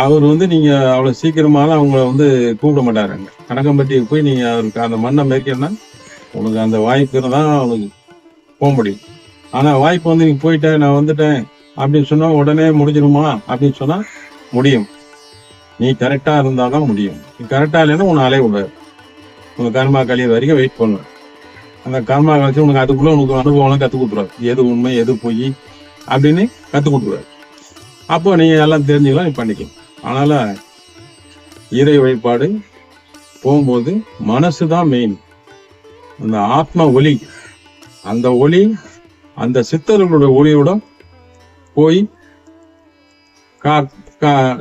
அவர் நீங்க அவ்வளவு சீக்கிரமால அவங்கள கூப்பிட மாட்டாருங்க. கனகம்பட்டிக்கு போய் நீங்க அவருக்கு அந்த மண்ணை மேற்கன்னா உனக்கு அந்த வாய்ப்பு தான் அவனுக்கு போக முடியும். ஆனா வாய்ப்பு நீங்க போயிட்டேன் நான் வந்துட்டேன் அப்படின்னு சொன்னா உடனே முடிஞ்சிருமா அப்படின்னு சொன்னா முடியும். நீ கரெக்டா இருந்தாதான் முடியும். நீ கரெக்டா இல்லைன்னா உன்னை அலைய விடாது. உங்க கர்மா கழிய வரைக்கும் வெயிட் பண்ணுவேன். அந்த கர்மா கழிச்சு உனக்கு அதுக்குள்ள உனக்கு அனுபவம் கற்றுக் கொடுத்துருவாரு, எது உண்மை எது பொய் அப்படின்னு கற்றுக் கொடுத்துருவாரு. அப்போ நீங்க எல்லாம் தெரிஞ்சுக்கலாம், நீ பண்ணிக்கலாம். அதனால இறை வழிபாடு போகும்போது மனசுதான் மெயின். அந்த ஆத்மா ஒளி, அந்த ஒளி அந்த சித்தர்களுடைய ஒளியோட போய்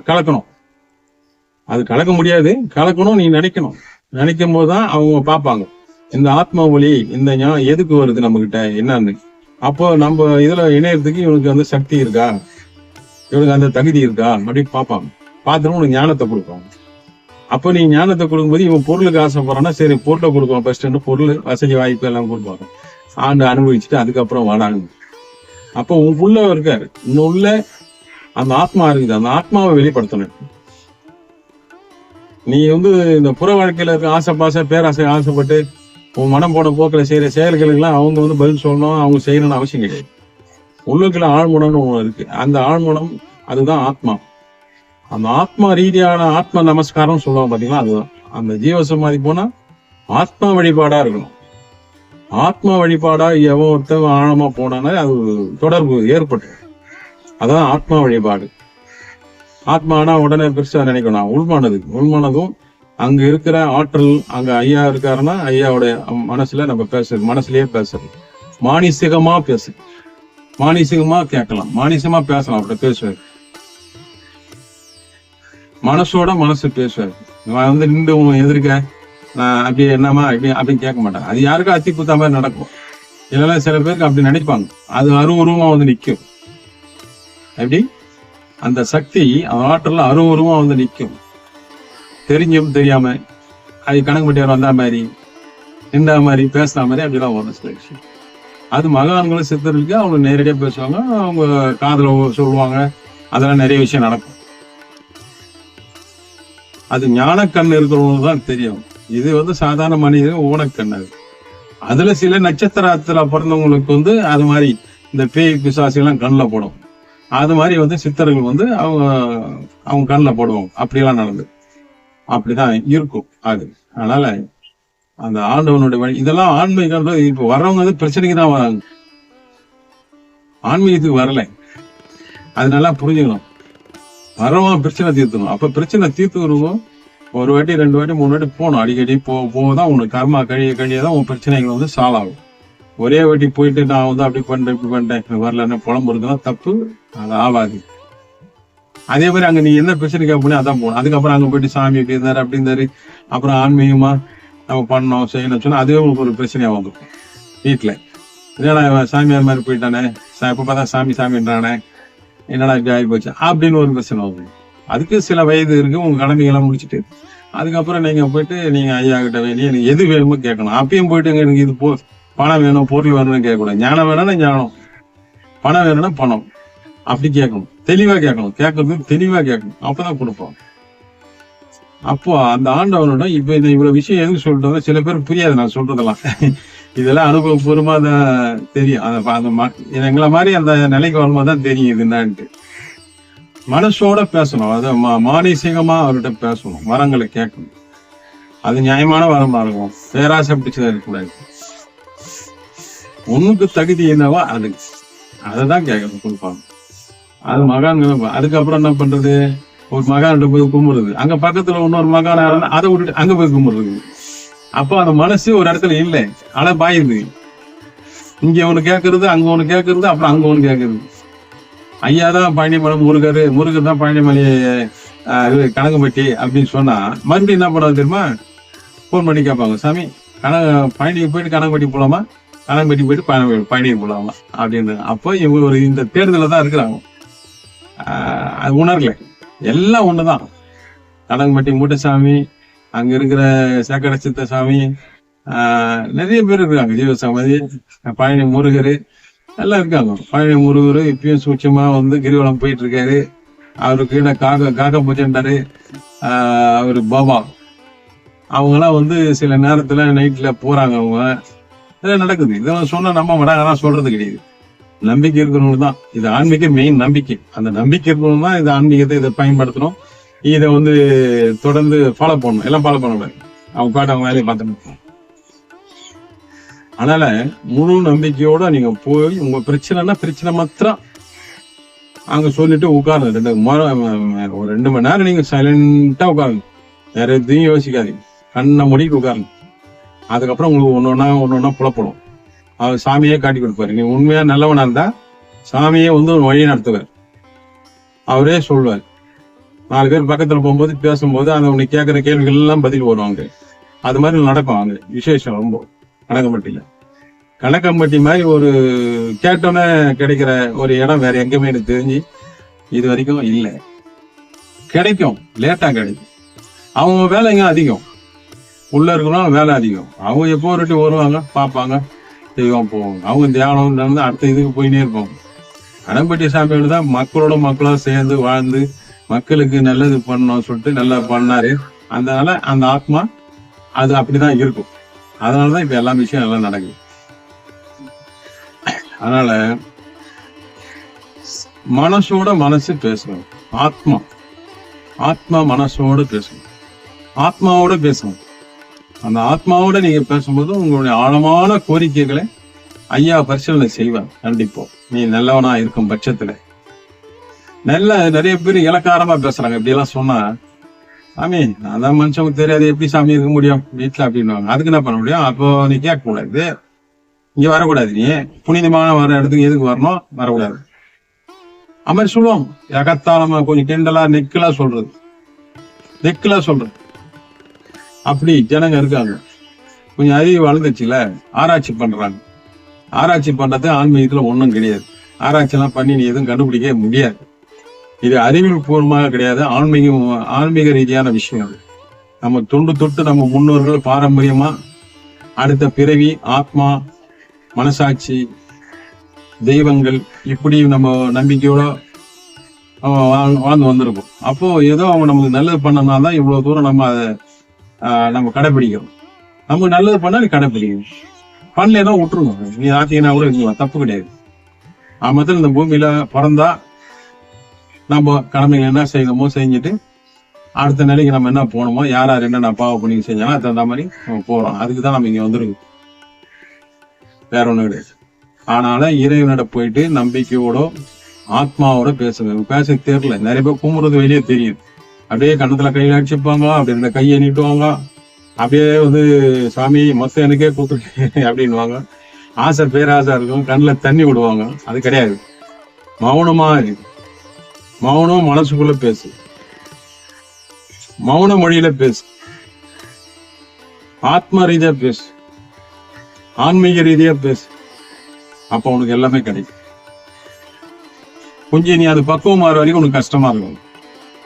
கலக்கணும். அது கலக்க முடியாது, கலக்கணும் நீ நினைக்கணும். நினைக்கும் போதுதான் அவங்க பார்ப்பாங்க இந்த ஆத்மா ஒளி இந்த எதுக்கு வருது நம்ம கிட்ட என்னன்னு. அப்போ நம்ம இதுல இணையறதுக்கு இவனுக்கு சக்தி இருக்கா, இவனுக்கு அந்த தகுதி இருக்கா அப்படின்னு பார்ப்பாங்க. பார்த்துட்டு உனக்கு ஞானத்தை கொடுப்பாங்க. அப்போ நீ ஞானத்தை கொடுக்கும்போது இவன் பொருளுக்கு ஆசைப்படுறான்னா சரி பொருளை கொடுப்பான், ஃபர்ஸ்ட் பொருள் வசதி வாய்ப்பு எல்லாம் கொடுப்பாங்க. ஆண்டு அனுபவிச்சுட்டு அதுக்கப்புறம் வாடாங்க. அப்போ உன் உள்ள இருக்காரு, இன்னும் உள்ள அந்த ஆத்மா இருக்குது, அந்த ஆத்மாவை வெளிப்படுத்தணும். நீ இந்த புற வாழ்க்கையில இருக்க ஆசை பேராசை ஆசைப்பட்டு உன் மனம் போன போக்கில் செய்யற செயல்களுக்கு எல்லாம் அவங்க பதில் சொல்லணும், அவங்க செய்யணும்னு அவசியம் கிடையாது. உள்ளுக்குள்ள ஆழ்மனம்னு ஒண்ணு இருக்கு. அந்த ஆழ்மனம் அதுதான் ஆத்மா. அந்த ஆத்மா ரீதியான ஆத்ம நமஸ்காரம் சொல்லுவாங்க பாத்தீங்களா, அதுதான். அந்த ஜீவசமாதி போனா ஆத்மா வழிபாடா இருக்கணும். ஆத்மா வழிபாடா எவன் ஒருத்தவன் ஆழமா போனானே அது தொடர்பு ஏற்பட்டு, அதான் ஆத்மா வழிபாடு. ஆத்மானா உடனே பெருசா நினைக்கணும். உள்மனதும் அங்க இருக்கிற ஆற்றல், அங்க ஐயா இருக்காருன்னா ஐயாவுடைய மனசுல நம்ம பேசுறது, மனசுலயே பேசுறது, மானசீகமா பேசு, மானசீகமா கேட்கலாம், மானசீகமா பேசலாம். அப்படி பேசுவாரு, மனசோட மனசு பேசுவாரு. நின்று எதிர்க்க நான் அப்படி என்னமா இப்படி அப்படின்னு கேட்க மாட்டாங்க. அது யாருக்கும் அத்தி குத்த மாதிரி நடக்கும். இல்லைன்னா சில பேருக்கு அப்படி நினைப்பாங்க, அது அருவுருவமா நிற்கும். எப்படி அந்த சக்தி அந்த ஆற்றல் அருவுருவமா நிற்கும். தெரிஞ்சும் தெரியாம அது கணக்கு பட்டியார் வந்தா மாதிரி இந்த மாதிரி பேசுற மாதிரி அப்படிலாம் வரும் சில விஷயம். அது மகான்களும் சித்தர்களுக்கு அவங்க நேரடியா பேசுவாங்க, அவங்க காதுல சொல்லுவாங்க, அதெல்லாம் நிறைய விஷயம் நடக்கும். அது ஞானக்கண் இருக்கிறவங்களுக்கு தான் தெரியும். இது சாதாரண மனிதன் ஊனக்கண். அதுல சில நட்சத்திரத்துல பிறந்தவங்களுக்கு அது மாதிரி இந்த பேய் பிசாசு எல்லாம் கண்ணில் போடும். அது மாதிரி சித்தர்கள் அவங்க கண்ணில் போடுவாங்க. அப்படியெல்லாம் நடந்து அப்படிதான் இருக்கும் அது. அதனால அந்த ஆண்டவனுடைய வழி இதெல்லாம் ஆன்மீகம். இப்ப வர்றவங்க பிரச்சனைக்கு தான் வராங்க, ஆன்மீகத்துக்கு வரல. அது நல்லா புரிஞ்சுக்கணும். வரவங்க பிரச்சனை தீர்த்தணும். அப்ப பிரச்சனை தீர்த்துக்கிறவங்க ஒரு வாட்டி 2 வாட்டி 3 வாட்டி போகணும். அடிக்கடி போதான் உனக்கு கர்மா கழியதான் உன் பிரச்சனைகள் சால்வ் ஆகும். ஒரே வாட்டி போயிட்டு நான் அப்படி பண்ணிட்டேன் இப்படி பண்ணிட்டேன் வரலன்னு புலம்புறதுன்னா தப்பு, அது ஆகாது. அதே மாதிரி அங்க நீ என்ன பிரச்சனைக்கு போனே அதான் போகணும். அதுக்கப்புறம் அங்க போயிட்டு சாமி இப்படி இருந்தாரு அப்படி இருந்தாரு அப்புறம் ஆன்மீகமா நம்ம பண்ணோம் செய்யணும் சொன்னா அதுவே உங்களுக்கு ஒரு பிரச்சனையா வந்துடும். வீட்டுல. என்னடா இவன் சாமியார் மாதிரி போயிட்டானே, இப்ப பார்த்தா சாமின்றானே, என்னடா இப்படி ஆகி போச்சு அப்படின்னு ஒரு பிரச்சனை ஆகும். அதுக்கு சில வயது இருக்கு, உங்க கடமைகள்லாம் முடிச்சுட்டு அதுக்கப்புறம் நீங்க போயிட்டு நீங்க ஐயா கிட்ட வேண்டிய எனக்கு எது வேணுமோ கேட்கணும். அப்பயும் போயிட்டு எனக்கு இது பணம் வேணும், பொருள் வேணும்னு கேட்கக்கூடாது. ஞானம் வேணும்னா ஞானம், பணம் வேணும்னா பணம், அப்படி கேட்கணும். தெளிவா கேட்கணும், கேட்கறது தெளிவா கேட்கணும், அப்பதான் கொடுப்போம். அப்போ அந்த ஆண்டவனோட இப்ப இந்த இவ்வளவு விஷயம் எதுக்கு சொல்லிட்டு சில பேருக்கு புரியாது நான் சொல்றதெல்லாம். இதெல்லாம் அனுபவபூர்வமா தான் தெரியும். எங்களை மாதிரி அந்த நிலைக்கு வரும்போது தான் தெரியும் இது என்னன்ட்டு. மனசோட பேசணும், அது மானசீகமா அவர்கிட்ட பேசணும், வரங்களை கேட்கணும். அது நியாயமான வரமா இருக்கும், பேராசை பிடிச்சதா இருக்கக்கூடாது. ஒண்ணுக்கு தகுதி என்னவோ அதைதான் கேட்கணும், கொடுப்பாங்க. அது மகான்கள். அதுக்கப்புறம் என்ன பண்றது, ஒரு மகான்கிட்ட போய் கும்பிடுறது, அங்க பக்கத்துல இன்னொரு மகான் அதை விட்டுட்டு அங்க போய் கும்பிடுறது. அப்போ அந்த மனசு ஒரு இடத்துல இல்லை, ஆனா பாயுது. இங்க ஒண்ணு கேட்கறது, அங்க ஒண்ணு கேட்கறது, அப்புறம் அங்க ஒண்ணு கேட்கறது. ஐயா தான் பழனிமலை முருகர் தான் பழனிமலை கனகம்பட்டி அப்படின்னு சொன்னா மறுபடியும் என்ன பண்ணுறது தெரியுமா, போன் பண்ணி கேட்பாங்க, சாமி பழனிக்கு போயிட்டு கனகம்பட்டி போலாமா, கனகம்பட்டி போயிட்டு பழனிக்கு போலாமா அப்படின்னு. அப்போ இவங்க ஒரு இந்த தேர்தல தான் இருக்கிறாங்க. அது உணரல, எல்லாம் ஒண்ணுதான். கனகம்பட்டி மூட்டசாமி, அங்க இருக்கிற சேக்கட சித்த சாமி, நிறைய பேர் இருக்காங்க, ஜீவசமாதி, பழனி முருகர் எல்லாம் இருக்காங்க. பழனி முருகர் இப்பயும் சூட்சமா கிரிவலம் போயிட்டு இருக்காரு. அவருக்கு கீழே காக்க பூஜைன்றாரு அவரு பாபா. அவங்கெல்லாம் சில நேரத்துல நைட்ல போறாங்க, அவங்க இதெல்லாம் நடக்குது. இதெல்லாம் சொன்னா நம்ப மாட்டாங்க, ஆனா சொல்றது கிடையாது. நம்பிக்கை இருக்கிறவங்க தான் இது ஆன்மீக மெயின் நம்பிக்கை. அந்த நம்பிக்கை இருக்கிறவங்க தான் இது ஆன்மீகத்தை இதை பயன்படுத்தணும். இதை தொடர்ந்து ஃபாலோ பண்ணணும். எல்லாம் ஃபாலோ பண்ணக்கூடாது, அவங்க பாட்டு அவங்க வேலையை பார்த்துட்டு. அதனால முழு நம்பிக்கையோட நீங்க போய் உங்க பிரச்சனைனா பிரச்சனை மாத்திரம் அங்க சொல்லிட்டு உட்காருங்க. ஒரு 2 மணி நேரம் நீங்க சைலண்டா உட்காருங்க, வேற எதையும் யோசிக்காதீங்க, கண்ணை மூடிட்டு உட்காருங்க. அதுக்கப்புறம் உங்களுக்கு ஒன்னொன்னா புலப்படும். அவர் சாமியே காட்டி கொடுப்பாரு. நீ உண்மையா நல்லவனா இருந்தா சாமியே ஒரு வழி நடத்துவார். அவரே சொல்வார். 4 பேர் பக்கத்துல போகும்போது பேசும்போது அந்த உனக்கு கேட்கிற கேள்விகள் எல்லாம் பதில் வருவாங்க. அது மாதிரி நடக்கும் அங்க விசேஷம். ரொம்ப கனகம்பட்டி மாதிரி ஒரு கேட்டோன்னே கிடைக்கிற ஒரு இடம் வேற எங்கேயுமே எனக்கு தெரிஞ்சு இது வரைக்கும் இல்லை. கிடைக்கும், லேட்டா கிடைக்கும். அவங்க வேலைங்க அதிகம், உள்ள இருக்கிறோம் வேலை அதிகம். அவங்க எப்போ ஒரு வாட்டி வருவாங்க, பார்ப்பாங்க, தெய்வம் போவாங்க. அவங்க தியானம் நடந்து அடுத்த இதுக்கு போயினே இருப்பாங்க. கனகம்பட்டி சாமியோட தான் மக்களா சேர்ந்து வாழ்ந்து மக்களுக்கு நல்லது பண்ணணும் சொல்லிட்டு நல்லா பண்ணாரு. அதனால அந்த ஆத்மா அது அப்படிதான் இருக்கும். அதனாலதான் இப்ப எல்லா விஷயம் எல்லாம் நடக்குது. அதனால மனசு பேசணும். ஆத்மா மனசோட பேசணும், ஆத்மாவோட பேசணும். அந்த ஆத்மாவோட நீங்க பேசும்போது உங்களுடைய ஆழமான கோரிக்கைகளை ஐயா பரிசீலனை செய்வார். கண்டிப்பா நீ நல்லவனா இருக்கும் பட்சத்துல. நிறைய பேர் இலக்காரமா பேசுறாங்க. இப்படி எல்லாம் சொன்னா, சாமி அதான் மனுஷனுக்கு தெரியாது, எப்படி சாமி இருக்க முடியும் வீட்டுல அப்படின்வாங்க. அதுக்கு என்ன பண்ண முடியும்? அப்போ நீ கேட்க கூடாது, இங்க வரக்கூடாது. நீ புனிதமான வர இடத்துக்கு எதுக்கு வரணும், வரக்கூடாது. அது மாதிரி சொல்லுவாங்க. எகத்தாளமா கொஞ்சம் கிண்டலா நெக்கலா சொல்றது. அப்படி ஜனங்க இருக்காங்க. கொஞ்சம் அறிவு வளர்ந்துச்சுல, ஆராய்ச்சி பண்றாங்க. ஆராய்ச்சி பண்றது ஆன்மீகத்துல ஒண்ணும் கிடையாது. ஆராய்ச்சி எல்லாம் பண்ணி நீ எதுவும் கண்டுபிடிக்க முடியாது. இது அறிவியல் பூர்வமாக கிடையாது, ஆன்மீக ரீதியான விஷயம். நம்ம தொட்டு நம்ம முன்னோர்கள் பாரம்பரியமா அடுத்த பிறவி, ஆத்மா, மனசாட்சி, தெய்வங்கள், இப்படி நம்ம நம்பிக்கையோட வாழ்ந்து வந்திருக்கோம். அப்போ ஏதோ அவங்க நமக்கு நல்லது பண்ணனால்தான் இவ்வளவு தூரம் நம்ம கடைபிடிக்கிறோம். நமக்கு நல்லது பண்ணா நீ கடைபிடிக்கணும், பண்ணலாம் விட்டுருங்க. நீ ஆத்தீங்கன்னா கூட இருக்கலாம், தப்பு கிடையாது. ஆமத்தில் இந்த பூமியில பிறந்தா நம்ம கடமைகள் என்ன செய்யணுமோ செஞ்சுட்டு அடுத்த நிலைக்கு நம்ம என்ன போகணுமோ, யார் என்னென்ன பாவ பண்ணி செஞ்சாலும் அது தகுந்த மாதிரி நம்ம போறோம். அதுக்குதான் நம்ம இங்க வந்துருக்கோம், வேற ஒண்ணும் கிடையாது. ஆனால இறைவனோட போயிட்டு நம்பிக்கையோட ஆத்மாவோட பேசுங்க. பேச தெரியல, நிறைய பேர் கும்புறது வெளியே தெரியுது. அப்படியே கண்ணத்துல கையில அடிச்சுப்பாங்க, அப்படி இந்த கையை நீட்டுவாங்க, அப்படியே சாமி மொத்தம் எனக்கே கூப்பிட்டு அப்படின்வாங்க. பேராசை இருக்கும், கண்ணுல தண்ணி விடுவாங்க. அது கிடையாது. மௌனமா இருக்கு, மௌனம் மனசுக்குள்ள பேசு, மௌன மொழியில பேசு, ஆத்ம ரீதியா பேசு. ஆன்மீக ரீதியா பேசு, அப்ப உனக்கு எல்லாமே கிடைக்கும். கொஞ்சம் நீ அது பக்குவம் மாற வரைக்கும் உனக்கு கஷ்டமா இருக்கும்.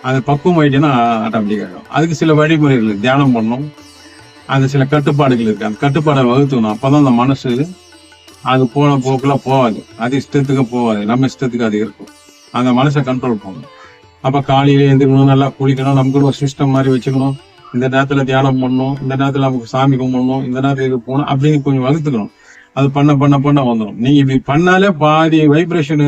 அது பக்குவம் ஆயிடுச்சுன்னா ஆட்டோமேட்டிக் ஆகிடும். அதுக்கு சில வழிமுறைகள், தியானம் பண்ணணும், அது சில கட்டுப்பாடுகள் இருக்கு. அந்த கட்டுப்பாடை வகுத்துக்கணும். அப்பதான் அந்த மனசு அது போன போக்குல போகாது, அது இஷ்டத்துக்கு போகாது, நம்ம இஷ்டத்துக்கு அது இருக்கும். அந்த மனசை கண்ட்ரோல் பண்ணணும். அப்ப காலையில எழுந்திரிக்கணும், நல்லா குளிக்கணும், நமக்கு ஒரு சிஸ்டம் மாதிரி வச்சுக்கணும். இந்த நேரத்துல தியானம் பண்ணணும், இந்த நேரத்துல நமக்கு சாமி கும்பிடணும், இந்த நேரத்துல இது போகணும் அப்படின்னு கொஞ்சம் வகுத்துக்கணும். அது பண்ண பண்ண பண்ண வந்துடும். நீங்க இப்படி பண்ணாலே பாதி வைப்ரேஷன்,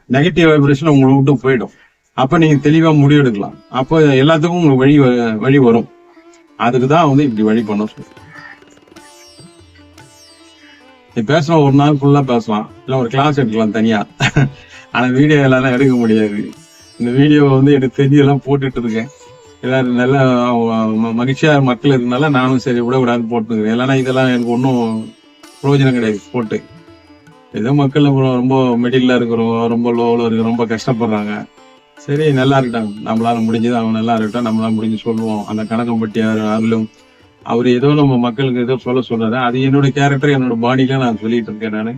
நெகட்டிவ் வைப்ரேஷன் உங்களை விட்டு போயிடும். அப்ப நீங்க தெளிவா முடிவெடுக்கலாம். அப்ப எல்லாத்துக்கும் உங்களுக்கு வழி வரும். அதுக்குதான் இப்படி வழி பண்ண சொல்லுங்க. நீ பேசலாம், ஒரு நாள் ஃபுல்லா பேசலாம், இல்ல ஒரு கிளாஸ் எடுக்கலாம் தனியா. ஆனா வீடியோ எல்லாம் எடுக்க முடியாது. இந்த வீடியோ எனக்கு தெரிஞ்செல்லாம் போட்டுட்டு இருக்கேன். எல்லாரும் நல்ல மகிழ்ச்சியா மக்கள் இருக்கனால நானும் சரி விடாது போட்டுருக்கேன். இல்லைன்னா இதெல்லாம் எனக்கு ஒன்றும் பிரயோஜனம் கிடையாது போட்டு. ஏதோ மக்கள் ரொம்ப மிடில் இருக்கிறோம், ரொம்ப லோவில் இருக்கிறோம், ரொம்ப கஷ்டப்படுறாங்க. சரி, நல்லா இருக்கட்டும், நம்மளால முடிஞ்சது அவங்க நல்லா இருக்கட்டும், நம்மளால முடிஞ்சு சொல்லுவோம். அந்த கணக்கம்பட்டி அருளும் அவர் ஏதோ நம்ம மக்களுக்கு ஏதோ சொல்றாரு. அது என்னோட கேரக்டர், என்னோட பாடியில நான் சொல்லிட்டு இருக்கேன்.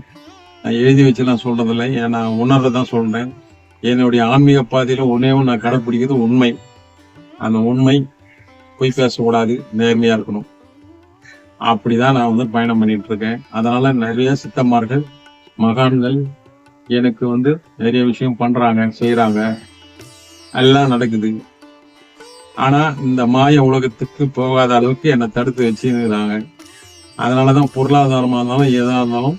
நான் எழுதி வச்சு நான் சொல்றதில்லை, நான் உணர்றதான் சொல்றேன். என்னுடைய ஆன்மீக பாதையில ஒன்னேவும் நான் கடைப்பிடிக்கிறது உண்மை. அந்த உண்மை பொய் பேசக்கூடாது, நேர்மையா இருக்கணும். அப்படிதான் நான் பயணம் பண்ணிட்டு இருக்கேன். அதனால நிறைய சித்தமார்கள், மகான்கள் எனக்கு நிறைய விஷயம் பண்றாங்க, செய்யறாங்க, எல்லாம் நடக்குது. ஆனா இந்த மாய உலகத்துக்கு போகாத அளவுக்கு என்னை தடுத்து வச்சுருக்கிறாங்க. அதனாலதான் பொருளாதாரமா இருந்தாலும் எதா இருந்தாலும்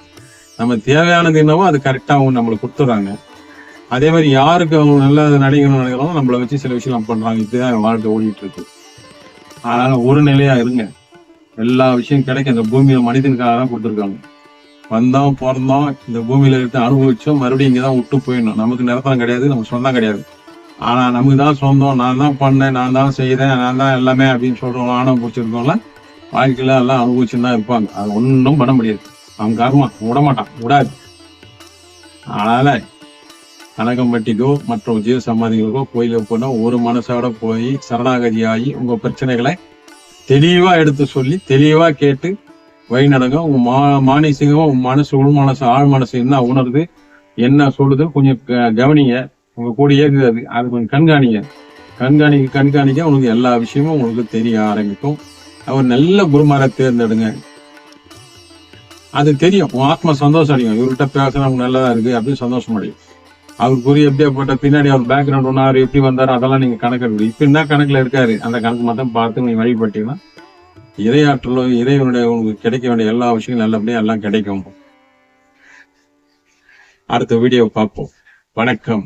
நம்ம தேவையானது என்னவோ அது கரெக்டா அவங்க நம்மளுக்கு கொடுத்துறாங்க. அதே மாதிரி யாருக்கு அவங்க நல்ல நடிகணும் நினைக்கிறோம் நம்மளை வச்சு சில விஷயம் பண்றாங்க. இப்படிதான் வாழ்க்கை ஓடிட்டு இருக்கு. அதனால ஒரு நிலையா இருங்க. எல்லா விஷயம் கிடைக்கும். இந்த பூமியில மனிதனுக்காக தான் கொடுத்துருக்காங்க. வந்தோம், பிறந்தோம், இந்த பூமியில இருக்க அனுபவிச்சோம், மறுபடியும் இங்கதான் விட்டு போயிடணும். நமக்கு நிரந்தரம் கிடையாது, நமக்கு சொந்தம் கிடையாது. ஆனா நமக்கு தான் சொந்தம், நான் தான் பண்ணேன், நான் தான் செய்யறேன், நான் தான் எல்லாமே அப்படின்னு சொல்றோம். ஆணவம் பிடிச்சிருக்கோம்ல, வாழ்க்கையில எல்லாம் அனுபவிச்சுன்னு தான் இருப்பாங்க. அது ஒன்றும் பண்ண முடியாது. அவன் கர்மா விடமாட்டான், விடாது. அதனால கனகம்பட்டிக்கோ மற்ற ஜீவ சமாதிகளுக்கோ கோயிலுக்கு போனா ஒரு மனசோட போய் சரணாகதி ஆகி உங்க பிரச்சனைகளை தெளிவா எடுத்து சொல்லி தெளிவா கேட்டு வழி நடங்க. உங்க மானசீகமா உங்க மனசு, உள் மனசு, ஆழ் மனசு என்ன உணருது, என்ன சொல்லுது கொஞ்சம் கவனிங்க. உங்க கூட ஏகுது, அது கொஞ்சம் கண்காணிக்க உங்களுக்கு எல்லா விஷயமும் உங்களுக்கு தெரிய ஆரம்பிக்கும். அவர் நல்ல குருமாரை தேர்ந்தெடுங்க. அது தெரியும், உன் ஆத்மா சந்தோஷம் அடையும். இவர்கிட்ட பேசுறது நமக்கு நல்லதா இருக்கு அப்படின்னு சந்தோஷம் அடையும். அவர் குறி எப்படியாப்பட்ட பின்னாடி அவர் பேக்ரவுண்ட் ஒன்னா அவர் எப்படி வந்தாரு அதெல்லாம் நீங்க கணக்கு இப்ப என்ன கணக்குல இருக்காரு அந்த கணக்கு மட்டும் பார்த்து நீங்க வழிபட்டீங்கன்னா இறையாற்றலோ இறைவனுடைய உங்களுக்கு கிடைக்க வேண்டிய எல்லா விஷயங்களும் நல்லபடியா எல்லாம் கிடைக்கும். அடுத்த வீடியோ பார்ப்போம். வணக்கம்.